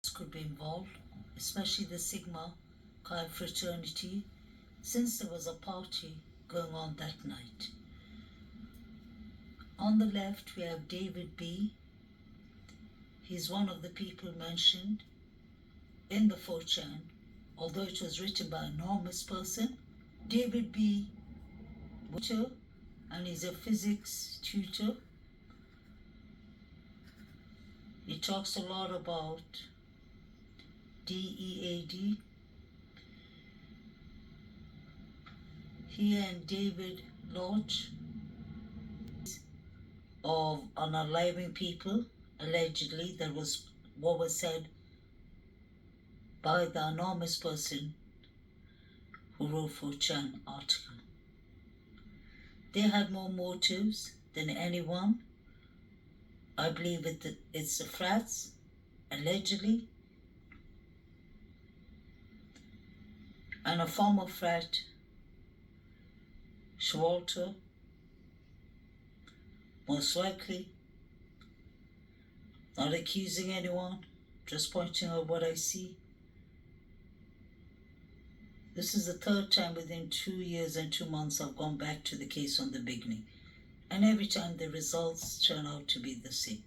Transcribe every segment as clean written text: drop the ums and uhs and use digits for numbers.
could be involved, especially the Sigma Chi fraternity, since there was a party going on that night. On the left, we have David B. He's one of the people mentioned in the 4chan, although it was written by an anonymous person. David B. Teacher, and he's a physics tutor. He talks a lot about DEAD. He and David Lodge of unaliving people, allegedly. That was what was said by the anonymous person who wrote 4chan article. They had more motives than anyone. I believe it's the frats, allegedly, and a former frat, Shwalter, most likely. Not accusing anyone, just pointing out what I see. This is the third time within 2 years and 2 months I've gone back to the case on the beginning. And every time the results turn out to be the same.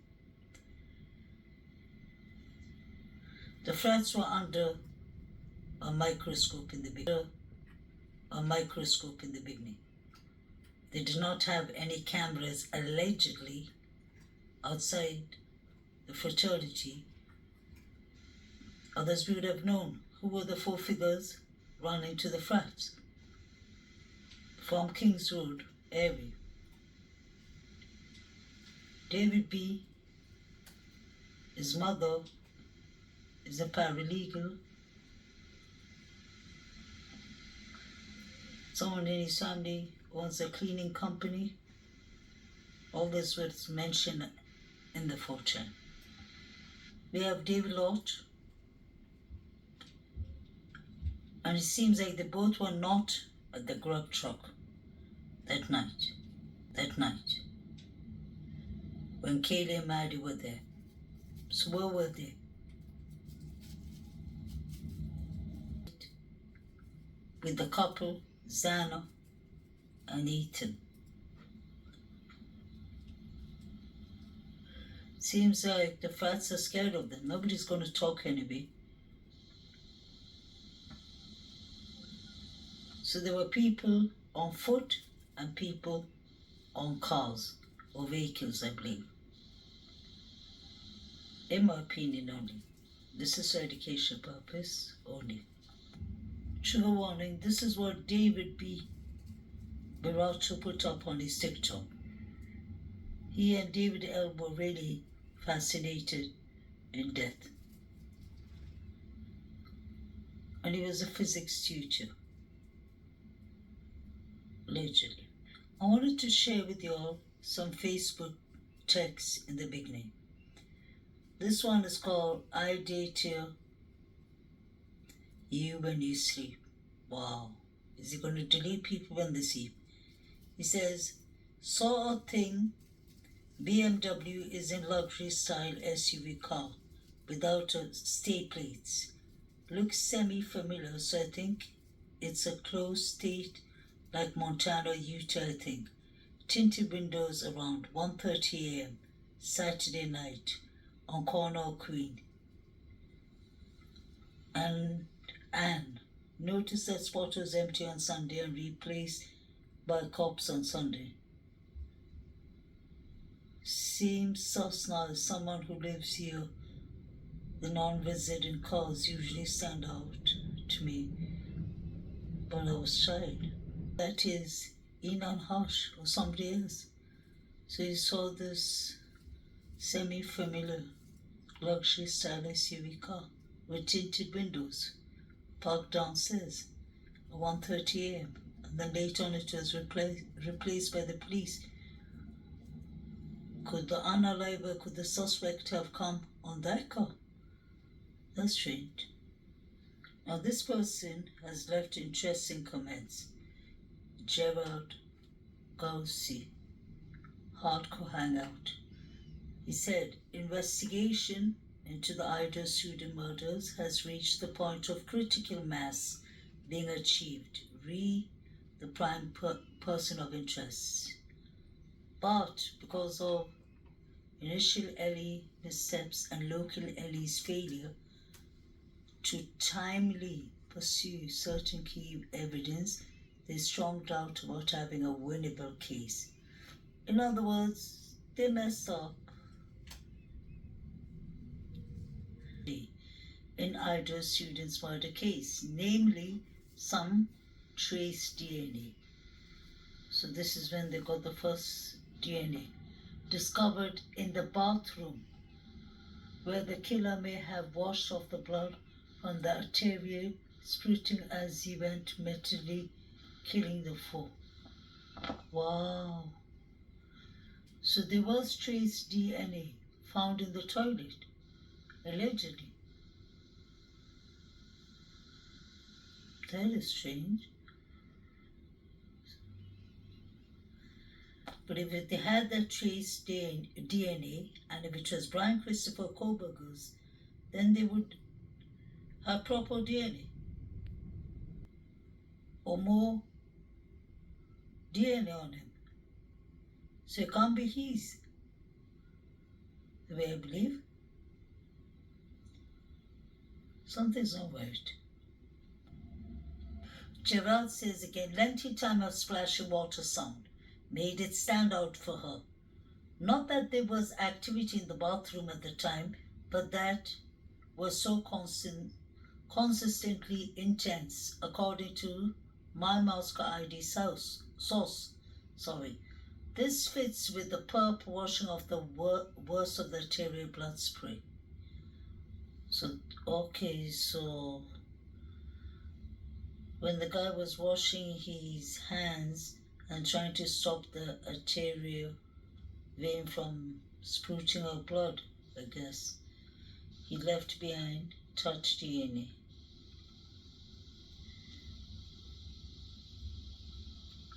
The frats were under a microscope in the beginning. They did not have any cameras, allegedly, outside the fraternity. Others would have known who were the four figures running to the frats from Kings Road area. David B. His mother is a paralegal. Someone in his family owns a cleaning company. All this was mentioned in the 4chan. We have David Lodge, and it seems like they both were not at the grub truck that night. When Kaylee and Maddie were there. So where were they? With the couple, Zana and Ethan. Seems like the frats are scared of them. Nobody's going to talk anyway. So there were people on foot and people on cars or vehicles, I believe. In my opinion only. This is for education purpose only. Trigger warning, this is what David B. Baracho put up on his TikTok. He and David L. were really fascinated in death. And he was a physics tutor. Allegedly. I wanted to share with you all some Facebook texts in the beginning. This one is called I Date You When You Sleep. Wow. Is he going to delete people when they sleep? He says, saw a thing. BMW is in luxury style SUV car without stay plates. Looks semi-familiar, so I think it's a closed state like Montana, Utah, I think. Tinted windows around 1:30 a.m. Saturday night on Cornell Queen. And noticed that spot was empty on Sunday and replaced by cops on Sunday. Seems sus now as someone who lives here. The non-resident cars usually stand out to me, but I was shy. That is Inan Hush or somebody else. So he saw this semi-familiar luxury style SUV car with tinted windows parked downstairs at 1:30 a.m. and then later on it was replaced by the police. Could the suspect have come on that car? That's strange. Now this person has left interesting comments. Gerald Gauci, Hardcore Hangout. He said, investigation into the Idaho student murders has reached the point of critical mass being achieved, the prime person of interest. But because of initial Ellie missteps and local Ellie's failure to timely pursue certain key evidence, there's strong doubt about having a winnable case. In other words, they messed up in Idaho students' murder case, namely some trace DNA. So this is when they got the first DNA discovered in the bathroom, where the killer may have washed off the blood from the arterial, spruting as he went mentally killing the four. Wow. So there was trace DNA found in the toilet, allegedly. That is strange. But if they had that trace DNA, and if it was Brian Christopher Koberger's, then they would have proper DNA. Or more DNA on him. So it can't be his, the way I believe. Something's not right. Gerald says again, lengthy time of splashing water sound made it stand out for her. Not that there was activity in the bathroom at the time, but that was so consistently intense, according to my Moscow ID source. This fits with the perp washing off the worst of the arterial blood spray. So when the guy was washing his hands and trying to stop the arterial vein from sprouting out blood, I guess, he left behind touch DNA.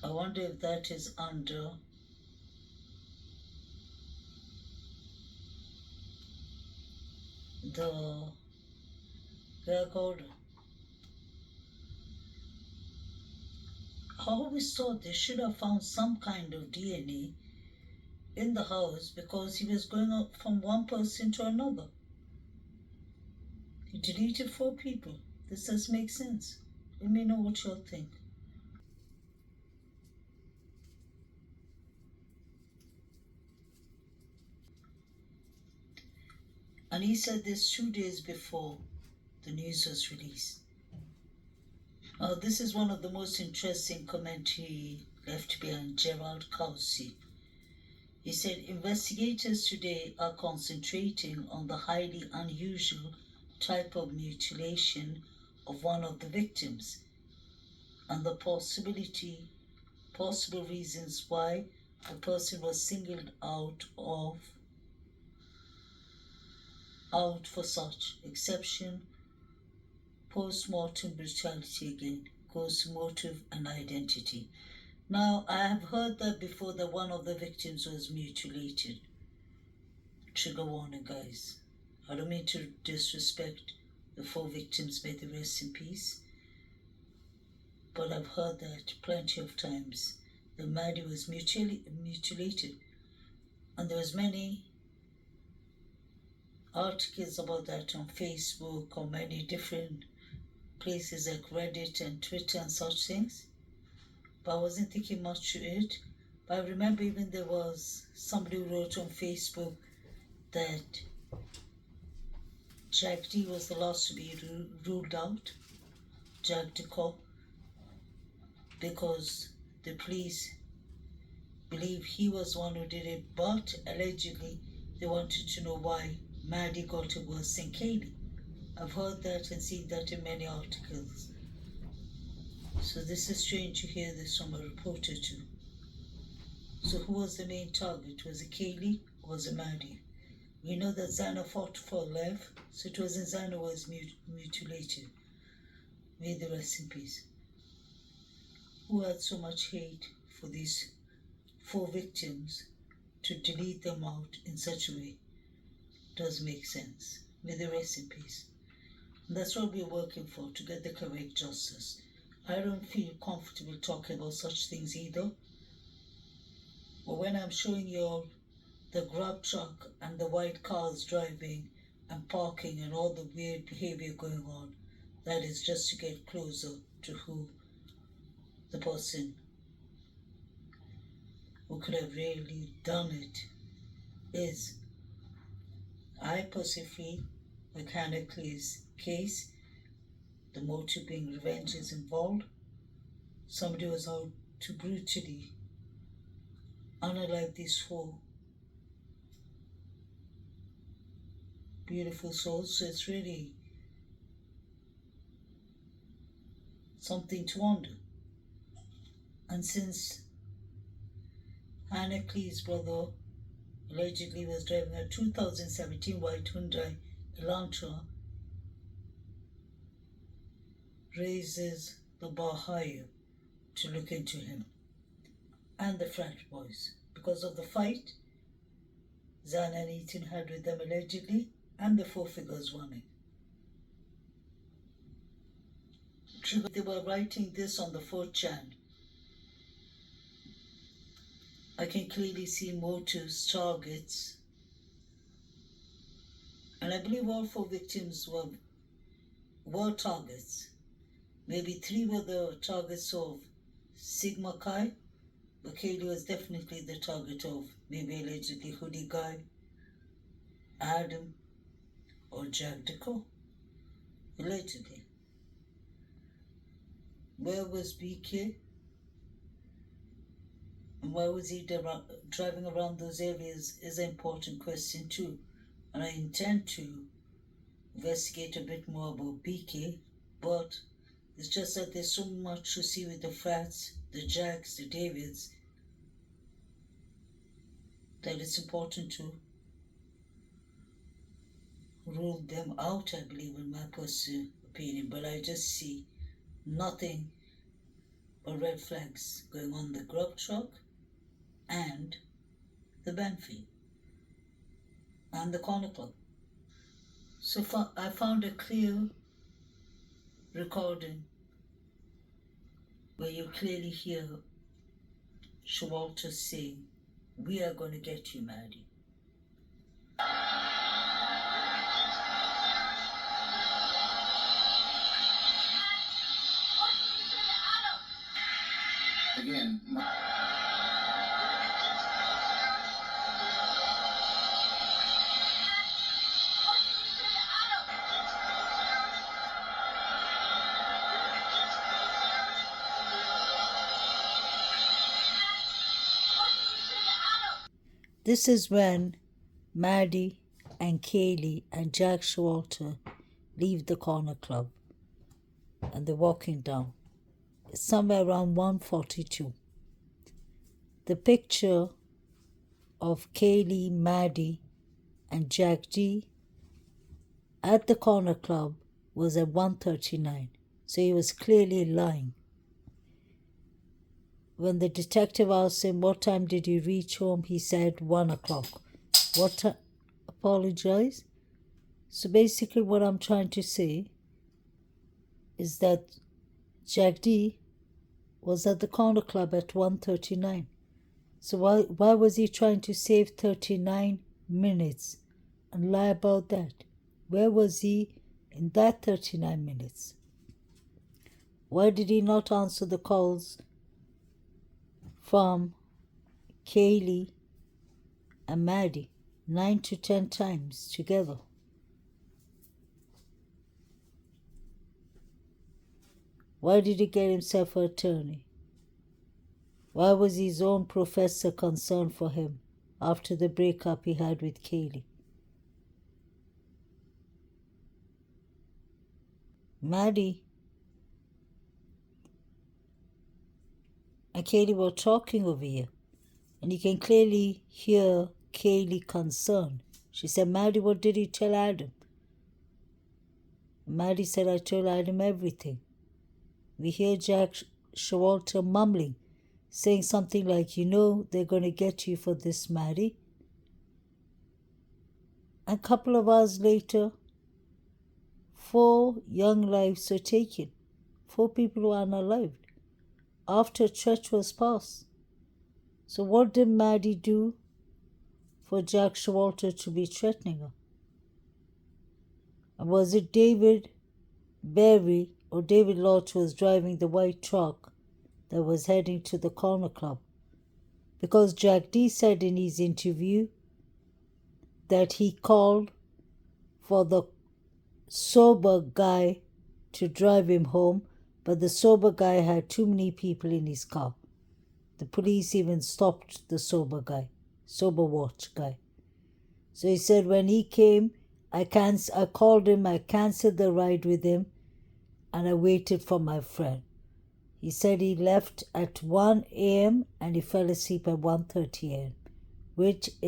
I wonder if that is under the gag order. I always thought they should have found some kind of DNA in the house because he was going out from one person to another. He deleted 4 people. This does make sense. Let me know what you'll think. And he said this 2 days before the news was released. This is one of the most interesting comments he left behind, Gerald Causi. He said, investigators today are concentrating on the highly unusual type of mutilation of one of the victims and the possible reasons why the person was singled out for such exception. Post-mortem brutality again goes to motive and identity. Now, I have heard that before, that one of the victims was mutilated. Trigger warning, guys. I don't mean to disrespect the 4 victims, may they rest in peace. But I've heard that plenty of times. The Maddie was mutilated. And there was many articles about that on Facebook or many different places like Reddit and Twitter and such things. But I wasn't thinking much to it. But I remember even there was somebody who wrote on Facebook that Jack D was the last to be ruled out, Jack the cop, because the police believe he was the one who did it, but allegedly they wanted to know why Maddie got it worse than Kaylee. I've heard that and seen that in many articles. So this is strange to hear this from a reporter too. So who was the main target? Was it Kaylee or was it Maddie? We know that Xana fought for life, so it wasn't Xana who was mutilated. May the rest in peace. Who had so much hate for these 4 victims to delete them out in such a way? Does make sense. May they rest in peace. And that's what we're working for, to get the correct justice. I don't feel comfortable talking about such things either. But when I'm showing you all the grab truck and the white cars driving and parking and all the weird behavior going on, that is just to get closer to who the person who could have really done it is. I personally feel like Hannah Clay's case, the motive being revenge is involved. Somebody was out to brutally unalive these four beautiful souls. So it's really something to wonder. And since Hannah Clay's brother allegedly was driving a 2017 white Hyundai Elantra, raises the bar higher to look into him and the frat boys because of the fight Zan and Ethan had with them allegedly, and the four figures running. They were writing this on the 4chan. I can clearly see motives, targets, and I believe all four victims were targets. Maybe three were the targets of Sigma Chi, but Kaylee was definitely the target of maybe allegedly Hoodie Guy, Adam, or Jack Deco. Allegedly. Where was BK? And why was he driving around those areas is an important question too. And I intend to investigate a bit more about BK, but it's just that there's so much to see with the Frats, the Jacks, the Davids, that it's important to rule them out, I believe, in my personal opinion. But I just see nothing but red flags going on the grub truck and the Benfie and the corner club. So far, I found a clear recording where you clearly hear Showalter saying, "We are going to get you, Maddie." Again, This is when Maddie and Kaylee and Jack Showalter leave the corner club and they're walking down. It's somewhere around 1:42. The picture of Kaylee, Maddie, and Jack D at the corner club was at 1:39, so he was clearly lying. When the detective asked him what time did you reach home, he said 1 o'clock. What time? Apologize. So basically what I'm trying to say is that Jack D was at the corner club at 1:39. So why was he trying to save 39 minutes and lie about that? Where was he in that 39 minutes? Why did he not answer the calls from Kaylee and Maddie 9 to 10 times together? Why did he get himself an attorney? Why was his own professor concerned for him after the breakup he had with Kaylee? Maddie and Kaylee were talking over here, and you can clearly hear Kaylee concerned. She said, "Maddie, what did you tell Adam?" Maddie said, "I told Adam everything." We hear Jack Showalter mumbling, saying something like, "They're going to get you for this, Maddie." And a couple of hours later, 4 young lives were taken. 4 people were unalived after a threat was passed. So what did Maddie do for Jack Showalter to be threatening her? And was it David Berry or David Lodge was driving the white truck that was heading to the corner club? Because Jack D said in his interview that he called for the sober guy to drive him home, but the sober guy had too many people in his car. The police even stopped the sober watch guy. So he said when he came, I called him, I cancelled the ride with him, and I waited for my friend. He said he left at 1 a.m. and he fell asleep at 1:30 a.m., which